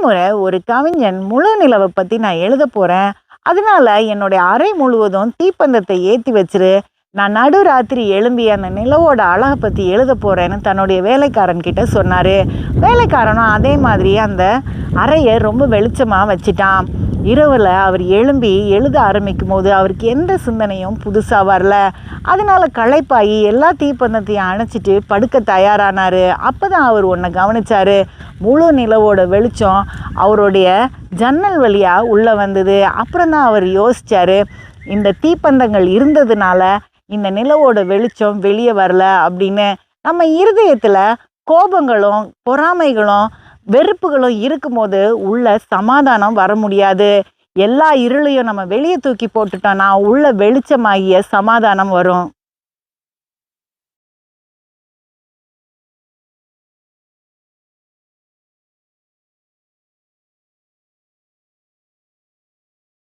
முறை ஒரு கவிஞன் முழு நிலவை பற்றி நான் எழுத போகிறேன். அதனால என்னுடைய அறை முழுவதும் தீப்பந்தத்தை ஏற்றி வச்சிரு. நான் நடுராத்திரி எழும்பி அந்த நிலவோட அழகை பற்றி எழுத போகிறேன்னு தன்னுடைய வேலைக்காரன் கிட்ட சொன்னார். வேலைக்காரனும் அதே மாதிரி அந்த அறையை ரொம்ப வெளிச்சமாக வச்சிட்டான். இரவில் அவர் எழும்பி எழுத ஆரம்பிக்கும் போது அவருக்கு எந்த சிந்தனையும் புதுசாக வரல. அதனால களைப்பாகி எல்லா தீப்பந்தத்தையும் அணைச்சிட்டு படுக்க தயாரானார். அப்போ தான் அவர் ஒன்றை கவனிச்சார். முழு நிலவோட வெளிச்சம் அவருடைய ஜன்னல் வழியாக உள்ளே வந்தது. அப்புறம் தான் அவர் யோசித்தார், இந்த தீப்பந்தங்கள் இருந்ததுனால இந்த நிலவோட வெளிச்சம் வெளியே வரல அப்படின்னு. நம்ம இருதயத்தில் கோபங்களும் பொறாமைகளும் வெறுப்புகளும் இருக்கும்போது உள்ள சமாதானம் வர முடியாது. எல்லா இருளையும் நம்ம வெளியே தூக்கி போட்டுட்டோம்னா உள்ள வெளிச்சமாகிய சமாதானம் வரும்.